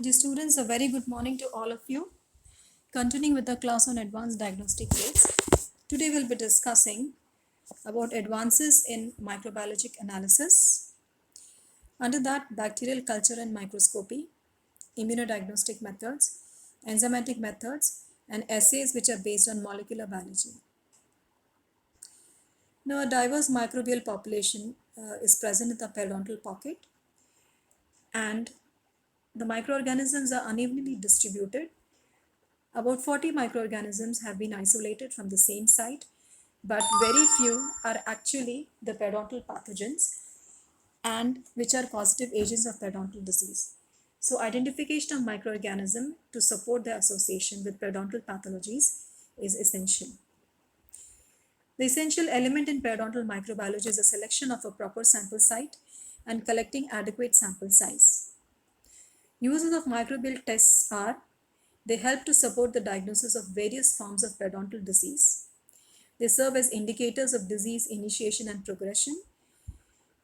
Dear students, a very good morning to all of you. Continuing with the class on advanced diagnostic kits, today we'll be discussing about advances in microbiologic analysis. Under that, bacterial culture and microscopy, immunodiagnostic methods, enzymatic methods, and assays which are based on molecular biology. Now, a diverse microbial population is present in the periodontal pocket, and the microorganisms are unevenly distributed. About 40 microorganisms have been isolated from the same site, but very few are actually the periodontal pathogens and which are causative agents of periodontal disease. So identification of microorganism to support their association with periodontal pathologies is essential. The essential element in periodontal microbiology is a selection of a proper sample site and collecting adequate sample size. Uses of microbial tests are: they help to support the diagnosis of various forms of periodontal disease. They serve as indicators of disease initiation and progression.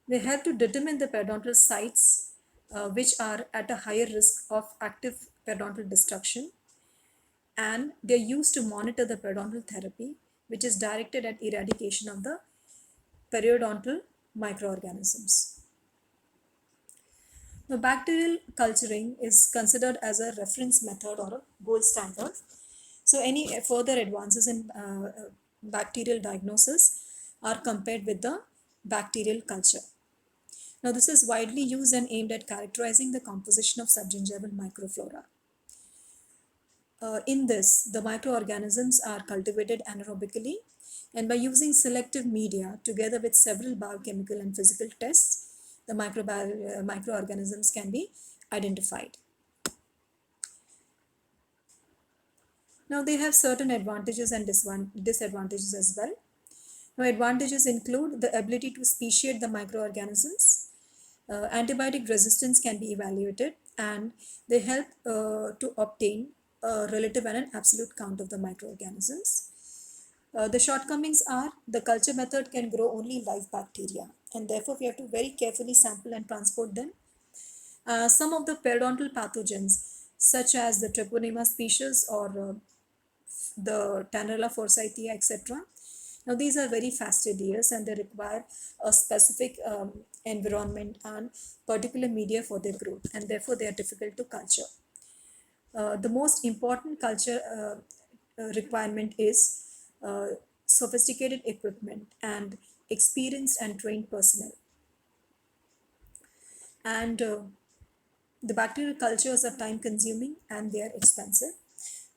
They help to determine the periodontal sites which are at a higher risk of active periodontal destruction. And they're used to monitor the periodontal therapy, which is directed at eradication of the periodontal microorganisms. Now, bacterial culturing is considered as a reference method or a gold standard. So any further advances in bacterial diagnosis are compared with the bacterial culture. Now this is widely used and aimed at characterizing the composition of subgingival microflora. In this, the microorganisms are cultivated anaerobically, and by using selective media together with several biochemical and physical tests, the microorganisms can be identified. Now they have certain advantages and disadvantages as well. Now advantages include the ability to speciate the microorganisms. Antibiotic resistance can be evaluated, and they help to obtain a relative and an absolute count of the microorganisms. The shortcomings are the culture method can grow only live bacteria, and therefore we have to very carefully sample and transport them. Some of the periodontal pathogens, such as the Treponema species or the Tannerella forsythia, etc. Now these are very fastidious and they require a specific environment and particular media for their growth, and therefore they are difficult to culture. The most important culture requirement is sophisticated equipment and experienced and trained personnel. And the bacterial cultures are time consuming and they are expensive.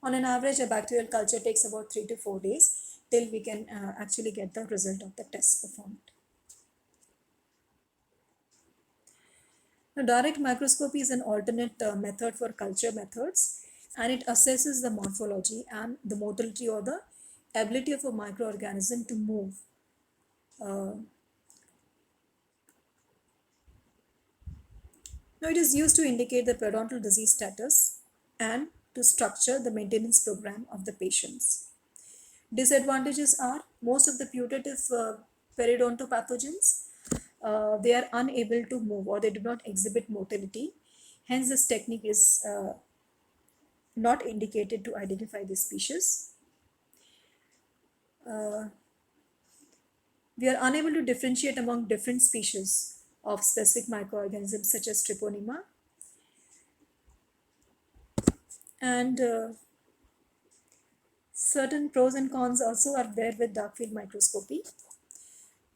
On an average, a bacterial culture takes about 3 to 4 days till we can actually get the result of the test performed. Now, direct microscopy is an alternate method for culture methods, and it assesses the morphology and the motility or the ability of a microorganism to move. Now, it is used to indicate the periodontal disease status and to structure the maintenance program of the patients. Disadvantages are most of the putative periodontopathogens, they are unable to move or they do not exhibit motility. Hence, this technique is not indicated to identify the species. We are unable to differentiate among different species of specific microorganisms such as Treponema. And certain pros and cons also are there with dark field microscopy.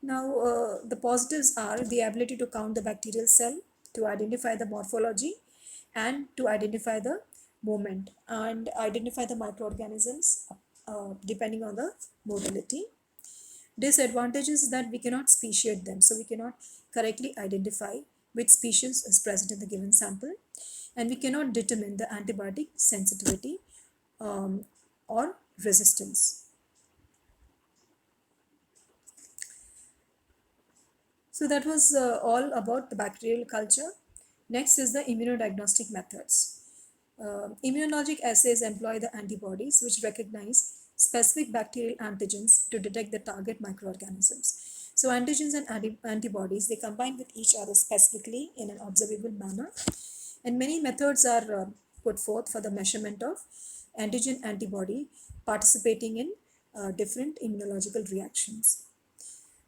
Now, the positives are the ability to count the bacterial cell, to identify the morphology, and to identify the movement and identify the microorganisms depending on the motility. Disadvantages is that we cannot speciate them, so we cannot correctly identify which species is present in the given sample, and we cannot determine the antibiotic sensitivity or resistance. So that was all about the bacterial culture. Next is the immunodiagnostic methods. Immunologic assays employ the antibodies which recognize specific bacterial antigens to detect the target microorganisms. So antigens and antibodies, they combine with each other specifically in an observable manner, And many methods are put forth for the measurement of antigen antibody participating in different immunological reactions.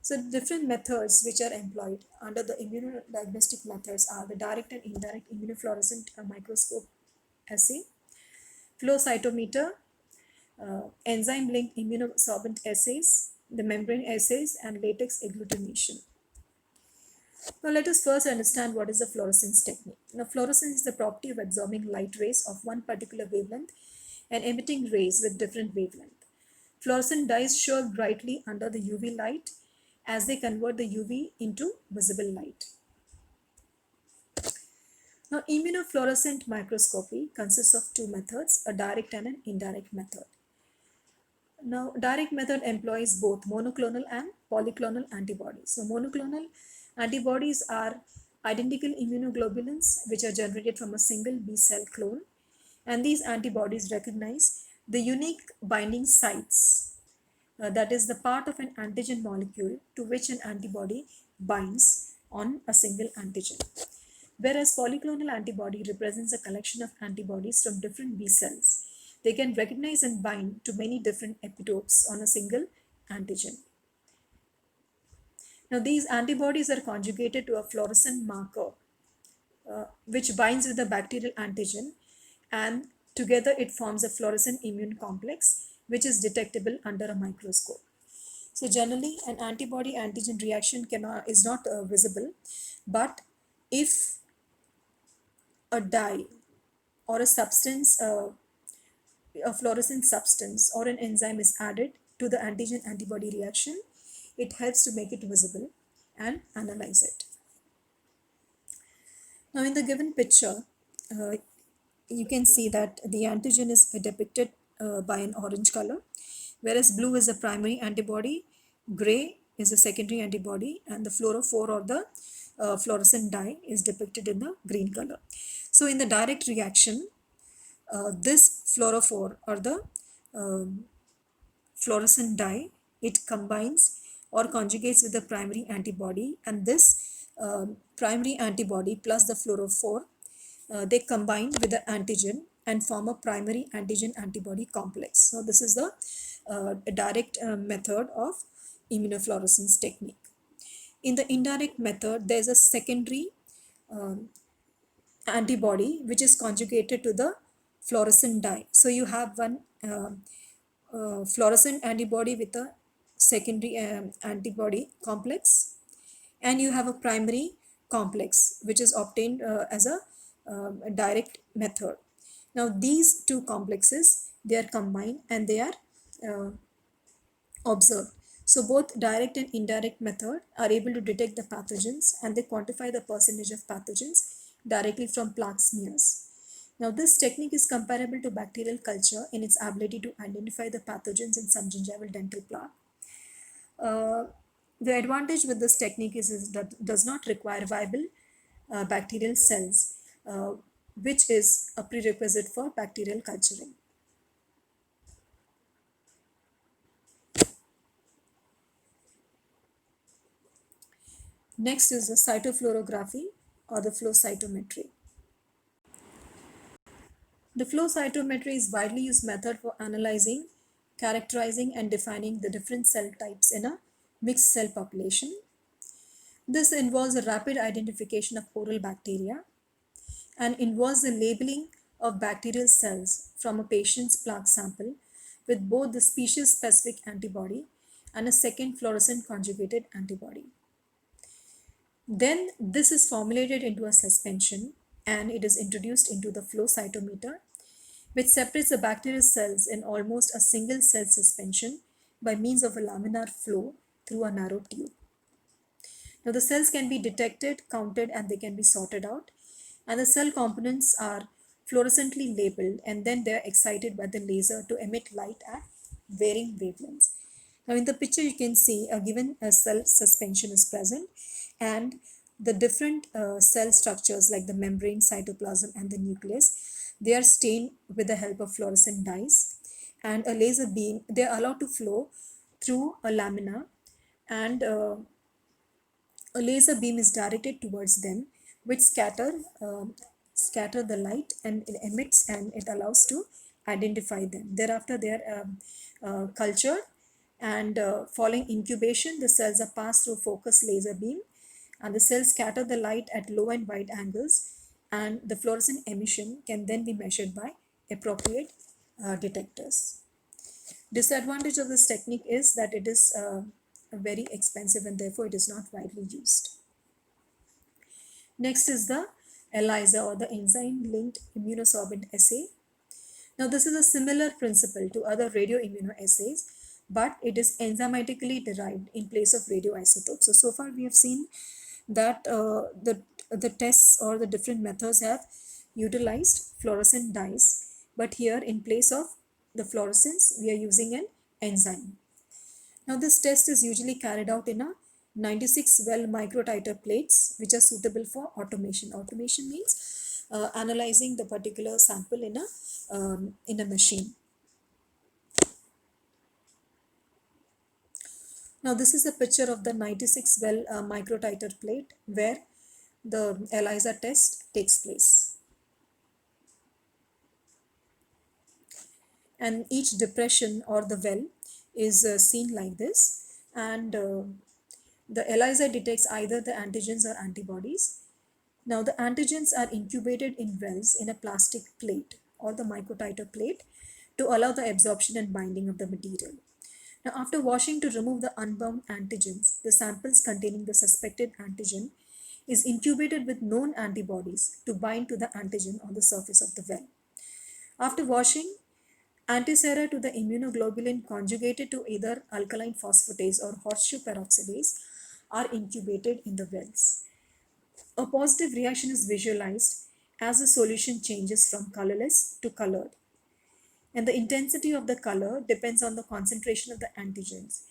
So different methods which are employed under the immunodiagnostic methods are the direct and indirect immunofluorescent microscope assay, flow cytometer, enzyme-linked immunosorbent assays, the membrane assays, and latex agglutination. Now let us first understand what is the fluorescence technique. Now fluorescence is the property of absorbing light rays of one particular wavelength and emitting rays with different wavelength. Fluorescent dyes show brightly under the UV light as they convert the UV into visible light. Now immunofluorescent microscopy consists of two methods, a direct and an indirect method. Now, direct method employs both monoclonal and polyclonal antibodies. So, monoclonal antibodies are identical immunoglobulins which are generated from a single B cell clone, and these antibodies recognize the unique binding sites, that is the part of an antigen molecule to which an antibody binds on a single antigen. Whereas polyclonal antibody represents a collection of antibodies from different B cells. They can recognize and bind to many different epitopes on a single antigen. Now, these antibodies are conjugated to a fluorescent marker which binds with the bacterial antigen, and together it forms a fluorescent immune complex which is detectable under a microscope. So generally an antibody antigen reaction is not visible, but if a dye or a substance, a fluorescent substance or an enzyme is added to the antigen antibody reaction, it helps to make it visible and analyze it. Now in the given picture, you can see that the antigen is depicted by an orange color, whereas blue is the primary antibody, gray is a secondary antibody, and the fluorophore or the fluorescent dye is depicted in the green color. So in the direct reaction, this fluorophore or the fluorescent dye, it combines or conjugates with the primary antibody, and this primary antibody plus the fluorophore, they combine with the antigen and form a primary antigen antibody complex. So this is the direct method of immunofluorescence technique. In the indirect method, there is a secondary antibody which is conjugated to the fluorescent dye. So you have one fluorescent antibody with a secondary antibody complex, and you have a primary complex which is obtained as a direct method. Now these two complexes, they are combined and they are uh, observed. So both direct and indirect method are able to detect the pathogens, and they quantify the percentage of pathogens directly from plaque smears. Now this technique is comparable to bacterial culture in its ability to identify the pathogens in subgingival dental plaque. Uh, the advantage with this technique is that it does not require viable bacterial cells, which is a prerequisite for bacterial culturing. Next is the cytofluorography or the flow cytometry. The flow cytometry is widely used method for analyzing, characterizing, and defining the different cell types in a mixed cell population. This involves a rapid identification of oral bacteria and involves the labeling of bacterial cells from a patient's plaque sample with both the species-specific antibody and a second fluorescent conjugated antibody. Then this is formulated into a suspension and it is introduced into the flow cytometer, which separates the bacterial cells in almost a single cell suspension by means of a laminar flow through a narrow tube. Now the cells can be detected, counted, and they can be sorted out, and the cell components are fluorescently labeled, and then they are excited by the laser to emit light at varying wavelengths. Now in the picture you can see a given cell suspension is present, and the different cell structures like the membrane, cytoplasm, and the nucleus, they are stained with the help of fluorescent dyes, and a laser beam, they are allowed to flow through a lamina, and a laser beam is directed towards them, which scatter scatter the light and it emits, and it allows to identify them. Thereafter, they are cultured, and following incubation, the cells are passed through focused laser beam, and the cells scatter the light at low and wide angles, and the fluorescent emission can then be measured by appropriate detectors. Disadvantage of this technique is that it is very expensive, and therefore it is not widely used. Next is the ELISA, or the enzyme linked immunosorbent assay. Now this is a similar principle to other radioimmunoassays, but it is enzymatically derived in place of radioisotopes. So far we have seen that the tests or the different methods have utilized fluorescent dyes, but here in place of the fluorescence we are using an enzyme. Now this test is usually carried out in a 96 well microtiter plates, which are suitable for automation. Automation means analyzing the particular sample in a machine. Now this is a picture of the 96 well microtiter plate where the ELISA test takes place. And each depression or the well is seen like this, and the ELISA detects either the antigens or antibodies. Now the antigens are incubated in wells in a plastic plate or the microtiter plate to allow the absorption and binding of the material. Now after washing to remove the unbound antigens, the samples containing the suspected antigen is incubated with known antibodies to bind to the antigen on the surface of the well. After washing, antisera to the immunoglobulin conjugated to either alkaline phosphatase or horseshoe peroxidase are incubated in the wells. A positive reaction is visualized as the solution changes from colorless to colored. And the intensity of the color depends on the concentration of the antigens,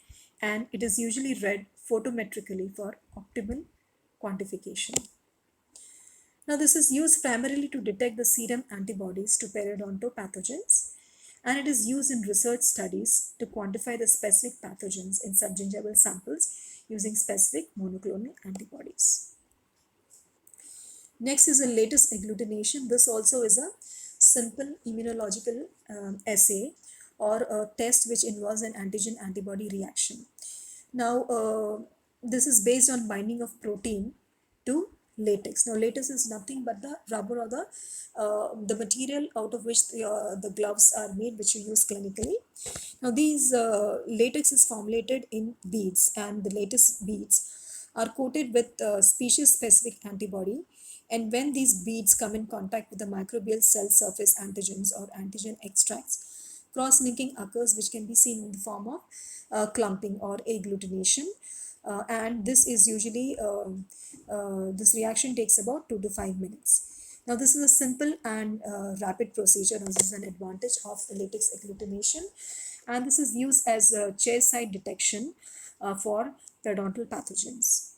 and it is usually read photometrically for optimal quantification. Now this is used primarily to detect the serum antibodies to periodontopathogens, and it is used in research studies to quantify the specific pathogens in subgingival samples using specific monoclonal antibodies. Next is the lattice agglutination. This also is a simple immunological assay or a test which involves an antigen-antibody reaction. Now, this is based on binding of protein to latex. Now, latex is nothing but the rubber or the material out of which the gloves are made, which you use clinically. Now, these latex is formulated in beads, and the latex beads are coated with species-specific antibody. And when these beads come in contact with the microbial cell surface antigens or antigen extracts, cross-linking occurs, which can be seen in the form of clumping or agglutination. And this is usually, this reaction takes about 2 to 5 minutes. Now this is a simple and rapid procedure. Now this is an advantage of latex agglutination, and this is used as a chair-side detection for periodontal pathogens.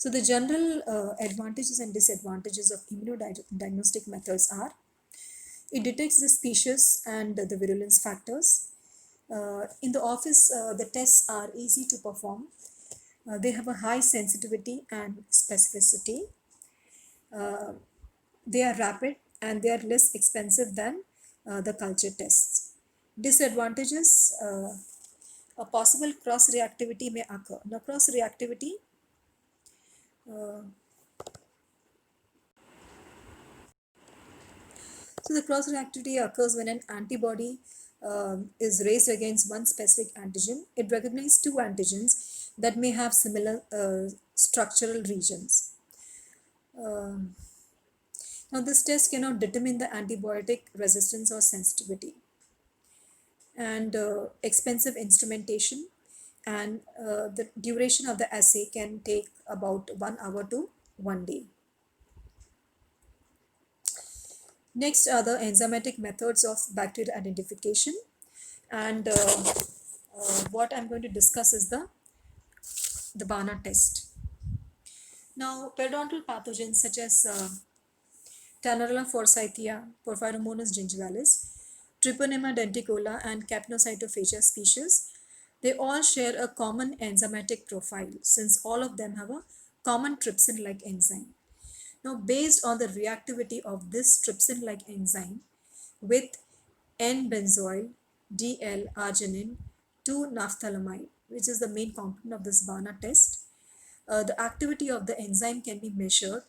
So the general advantages and disadvantages of immunodiagnostic methods are: it detects the species and the virulence factors. In the office, the tests are easy to perform. They have a high sensitivity and specificity. They are rapid and they are less expensive than the culture tests. Disadvantages: a possible cross-reactivity may occur. Now, cross-reactivity so the cross-reactivity occurs when an antibody is raised against one specific antigen. It recognizes two antigens that may have similar structural regions. Now this test cannot determine the antibiotic resistance or sensitivity. And expensive instrumentation, and the duration of the assay can take about 1 hour to 1 day. Next are the enzymatic methods of bacterial identification, and what I'm going to discuss is the Banner test. Now, periodontal pathogens such as Tannerella forsythia, Porphyromonas gingivalis, Treponema denticola, and Capnocytophagia species, they all share a common enzymatic profile since all of them have a common trypsin-like enzyme. Now, based on the reactivity of this trypsin-like enzyme with N-benzoyl DL-arginine 2-naphthalamide, which is the main component of this BANA test, the activity of the enzyme can be measured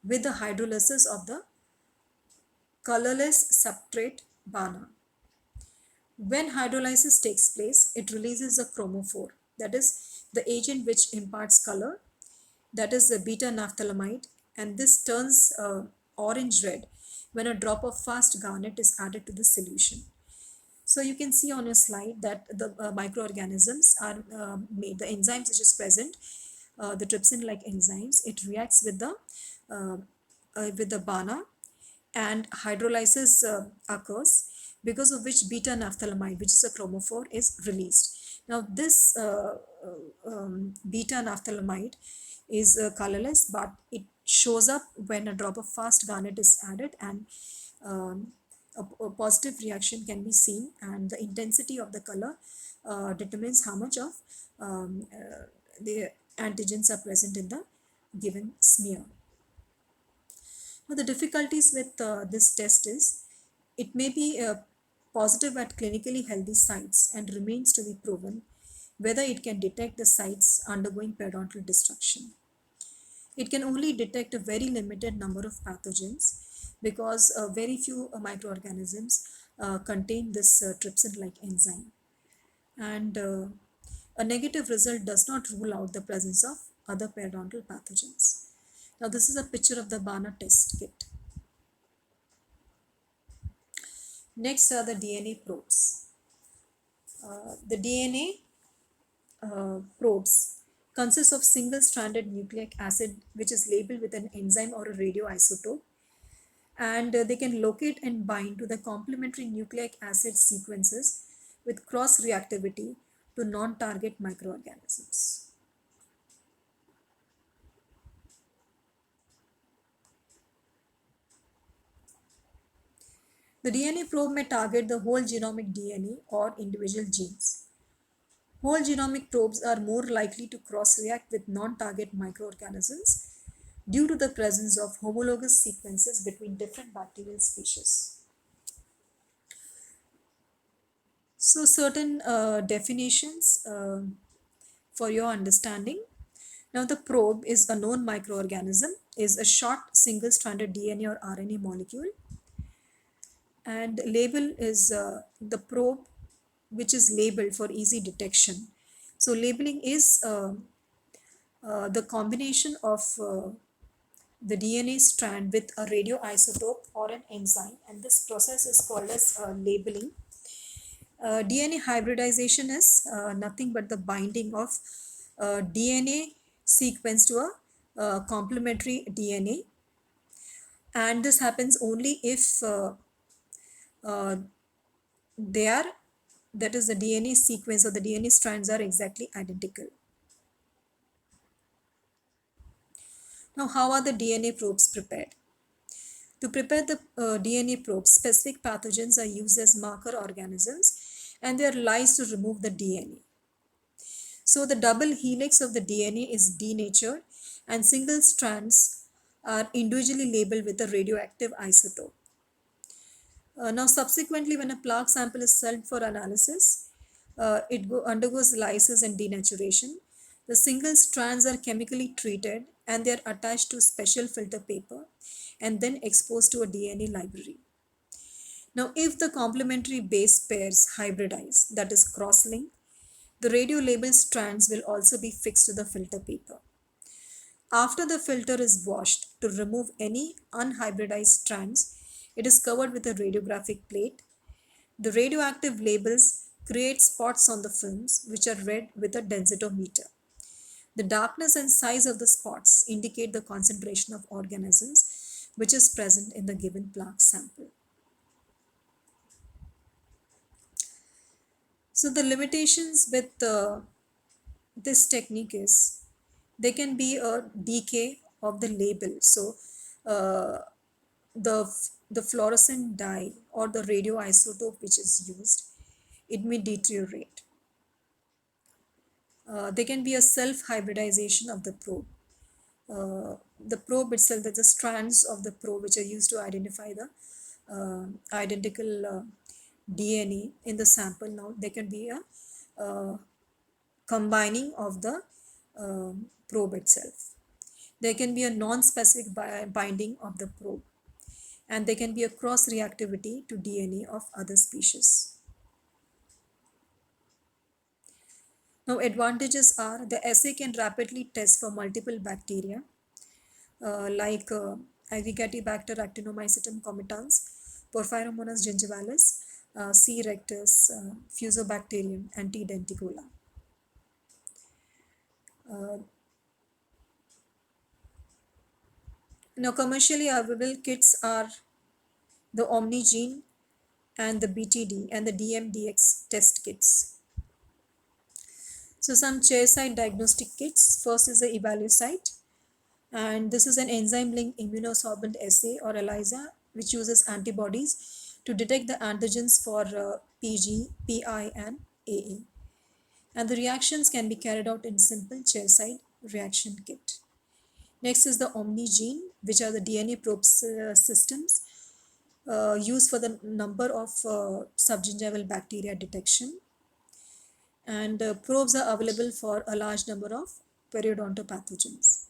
with the hydrolysis of the colorless substrate BANA. When hydrolysis takes place, it releases a chromophore, that is the agent which imparts color, that is the beta naphthalamide, and this turns orange red when a drop of fast garnet is added to the solution. So you can see on your slide that the microorganisms are made, the enzymes which is present, the trypsin-like enzymes, it reacts with the BANA, and hydrolysis occurs, because of which beta naphthalamide, which is a chromophore, is released. Now this beta naphthalamide is colorless, but it shows up when a drop of fast garnet is added, and a positive reaction can be seen, and the intensity of the color determines how much of the antigens are present in the given smear. Now, the difficulties with this test is it may be positive at clinically healthy sites and remains to be proven whether it can detect the sites undergoing periodontal destruction. It can only detect a very limited number of pathogens, because very few microorganisms contain this trypsin-like enzyme. And a negative result does not rule out the presence of other periodontal pathogens. Now, this is a picture of the BANA test kit. Next are the DNA probes. The DNA probes consist of single-stranded nucleic acid which is labeled with an enzyme or a radioisotope, and they can locate and bind to the complementary nucleic acid sequences with cross-reactivity to non-target microorganisms. The DNA probe may target the whole genomic DNA or individual genes. Whole genomic probes are more likely to cross-react with non-target microorganisms due to the presence of homologous sequences between different bacterial species. So certain definitions for your understanding. Now the probe is a known microorganism, is a short single-stranded DNA or RNA molecule, and label is the probe which is labeled for easy detection. So labeling is the combination of the DNA strand with a radioisotope or an enzyme, and this process is called as labeling. DNA hybridization is nothing but the binding of DNA sequence to a complementary DNA, and this happens only if they are, that is the DNA sequence or the DNA strands are exactly identical. Now, how are the DNA probes prepared? To prepare the DNA probes, specific pathogens are used as marker organisms, and they are lysed to remove the DNA. So the double helix of the DNA is denatured, and single strands are individually labeled with a radioactive isotope. Now subsequently, when a plaque sample is sent for analysis, it undergoes lysis and denaturation. The single strands are chemically treated, and they are attached to special filter paper and then exposed to a DNA library. Now, if the complementary base pairs hybridize, that is cross-link, the radio-labeled strands will also be fixed to the filter paper. After the filter is washed to remove any unhybridized strands, it is covered with a radiographic plate. The radioactive labels create spots on the films, which are read with a densitometer. The darkness and size of the spots indicate the concentration of organisms which is present in the given plaque sample. So the limitations with this technique is there can be a decay of the label. So the fluorescent dye or the radioisotope which is used, it may deteriorate. There can be a self-hybridization of the probe. the probe itself, the strands of the probe which are used to identify the identical DNA in the sample. Now there can be a combining of the probe itself. There can be a non-specific binding of the probe, and there can be a cross-reactivity to DNA of other species. Now advantages are the assay can rapidly test for multiple bacteria like Avigatibacter actinomycetum comitans, Porphyromonas gingivalis, C. rectus, Fusobacterium, and T. denticola. Now commercially available kits are the OmniGene and the BTD and the DMDX test kits. So some chairside diagnostic kits. First is the Evalucyte, and this is an enzyme-linked immunosorbent assay or ELISA which uses antibodies to detect the antigens for PG, PI, and AE. And the reactions can be carried out in simple chairside reaction kit. Next is the OmniGene, which are the DNA probe systems used for the number of subgingival bacteria detection. And probes are available for a large number of periodontopathogens.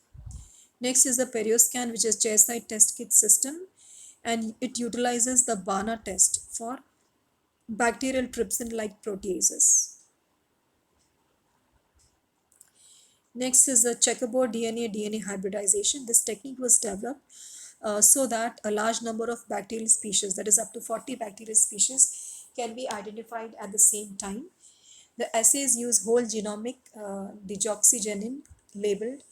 Next is the Perioscan, which is chairside test kit system, and it utilizes the BANA test for bacterial trypsin-like proteases. Next is the checkerboard DNA hybridization. This technique was developed so that a large number of bacterial species, that is up to 40 bacterial species, can be identified at the same time. The assays use whole genomic deoxygenin labeled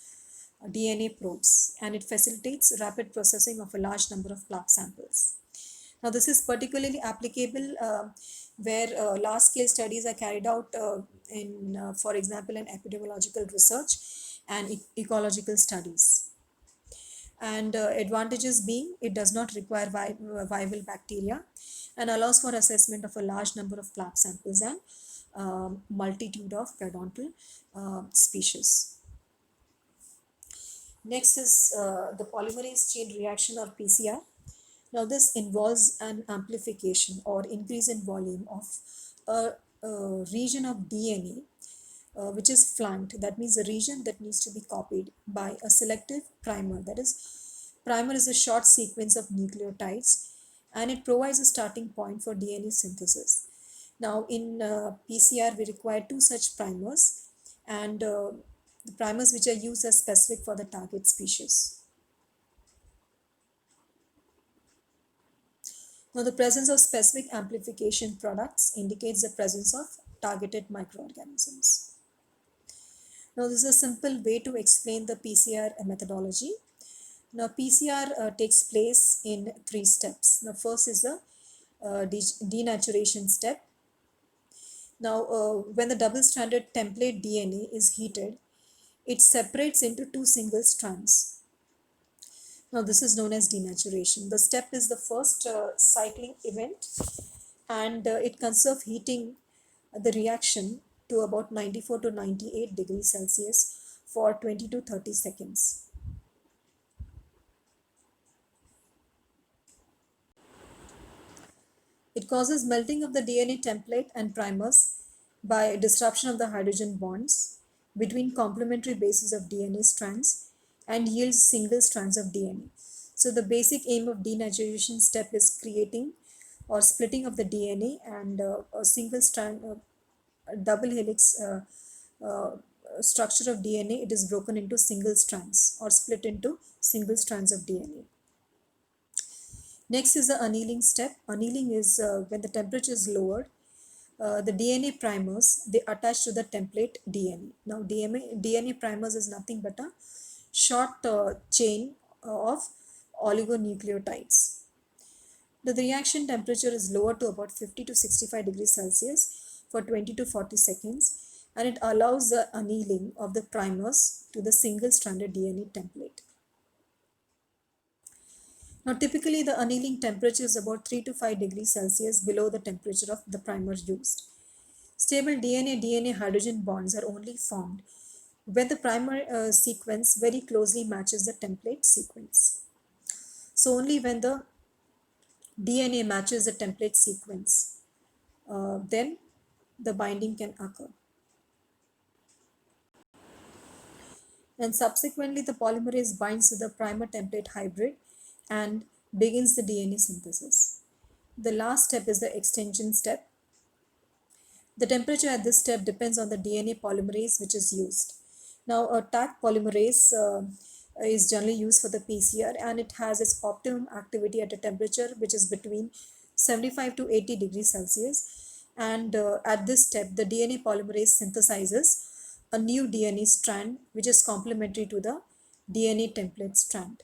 DNA probes, and it facilitates rapid processing of a large number of plaque samples. Now, this is particularly applicable where large-scale studies are carried out for example, in epidemiological research and ecological studies. And advantages being it does not require viable bacteria and allows for assessment of a large number of plaque samples and multitude of periodontal species. Next is the polymerase chain reaction or PCR. Now this involves an amplification or increase in volume of a region of DNA which is flanked. That means a region that needs to be copied by a selective primer. That is, primer is a short sequence of nucleotides and it provides a starting point for DNA synthesis. Now in PCR we require two such primers, and the primers which are used are specific for the target species. Now the presence of specific amplification products indicates the presence of targeted microorganisms. Now this is a simple way to explain the PCR methodology. Now PCR takes place in 3 steps. Now first is the denaturation step. Now when the double-stranded template DNA is heated, it separates into 2 single strands. Now this is known as denaturation. The step is the first cycling event, and it conserves heating the reaction to about 94 to 98 degrees Celsius for 20 to 30 seconds. It causes melting of the DNA template and primers by disruption of the hydrogen bonds between complementary bases of DNA strands and yields single strands of DNA. So the basic aim of denaturation step is creating or splitting of the DNA, and a single strand, a double helix structure of DNA, it is broken into single strands or split into single strands of DNA. Next is the annealing step. Annealing is when the temperature is lowered, the DNA primers, they attach to the template DNA. Now DNA primers is nothing but a short chain of oligonucleotides. The reaction temperature is lowered to about 50 to 65 degrees Celsius for 20 to 40 seconds, and it allows the annealing of the primers to the single-stranded DNA template. Now typically the annealing temperature is about 3 to 5 degrees Celsius below the temperature of the primer used. Stable DNA hydrogen bonds are only formed when the primer sequence very closely matches the template sequence. So only when the DNA matches the template sequence, then the binding can occur. And subsequently, the polymerase binds to the primer template hybrid and begins the DNA synthesis. The last step is the extension step. The temperature at this step depends on the DNA polymerase which is used. Now, a Taq polymerase is generally used for the PCR, and it has its optimum activity at a temperature which is between 75 to 80 degrees Celsius. And at this step, the DNA polymerase synthesizes a new DNA strand which is complementary to the DNA template strand.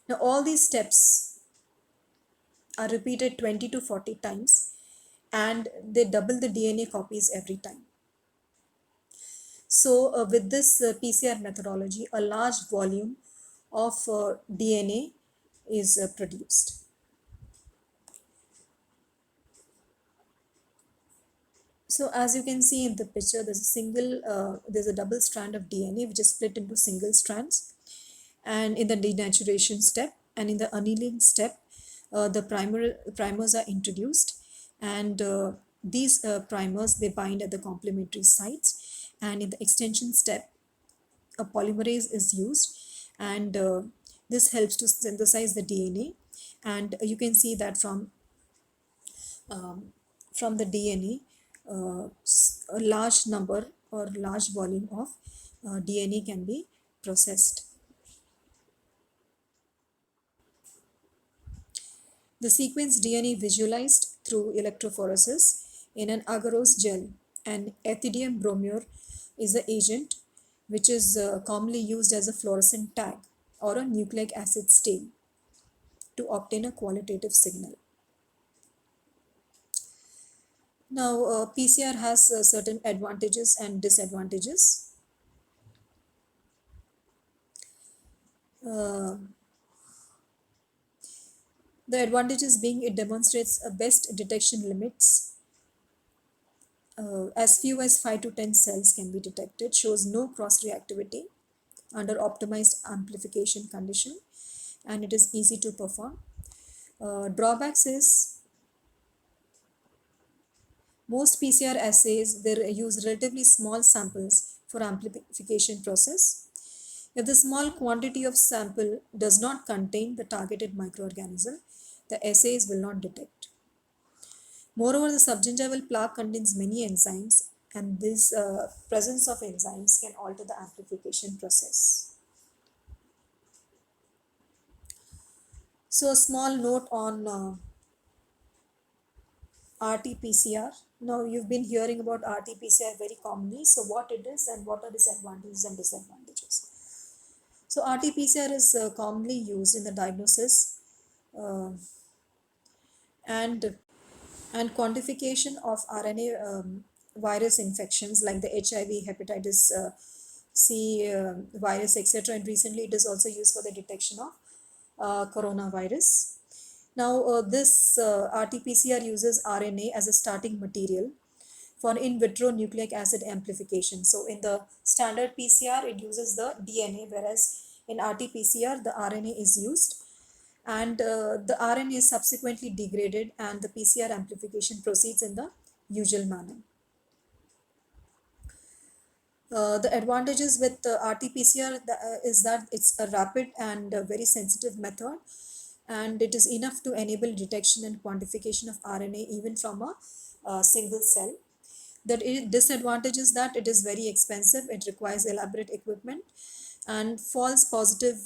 Now, all these steps are repeated 20 to 40 times, and they double the DNA copies every time. So with this PCR methodology, a large volume of DNA is produced. So as you can see in the picture, there's a double strand of DNA which is split into single strands. And in the denaturation step and in the annealing step, the primers are introduced, and these primers, they bind at the complementary sites. And in the extension step, a polymerase is used, and this helps to synthesize the DNA. And you can see that from the DNA, a large number or large volume of DNA can be processed. The sequence DNA visualized through electrophoresis in an agarose gel, and ethidium bromure is the agent which is commonly used as a fluorescent tag or a nucleic acid stain to obtain a qualitative signal. Now, PCR has certain advantages and disadvantages. Uh, the advantages being it demonstrates a best detection limits. As few as 5 to 10 cells can be detected, shows no cross-reactivity under optimized amplification condition, and it is easy to perform. Drawbacks is most PCR assays, they use relatively small samples for amplification process. If the small quantity of sample does not contain the targeted microorganism, the assays will not detect. Moreover, the subgingival plaque contains many enzymes, and this presence of enzymes can alter the amplification process. So a small note on RT-PCR. Now you've been hearing about RT-PCR very commonly. So what it is and what are its advantages and disadvantages. So RT-PCR is commonly used in the diagnosis uh, and quantification of RNA virus infections like the HIV, hepatitis C virus, etc. And recently it is also used for the detection of coronavirus. Now, this RT-PCR uses RNA as a starting material for in vitro nucleic acid amplification. So, in the standard PCR, it uses the DNA, whereas in RT-PCR, the RNA is used, and the RNA is subsequently degraded, and the PCR amplification proceeds in the usual manner. The advantages with RT-PCR is that it's a rapid and very sensitive method, and it is enough to enable detection and quantification of RNA even from a single cell. The disadvantage is that it is very expensive, it requires elaborate equipment, and false positive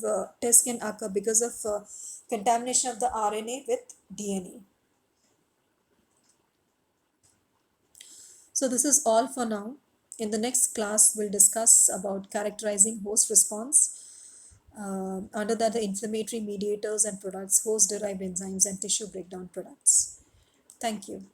tests can occur because of contamination of the RNA with DNA. So this is all for now. In the next class, we'll discuss about characterizing host response. Under that, the inflammatory mediators and products, host-derived enzymes, and tissue breakdown products. Thank you.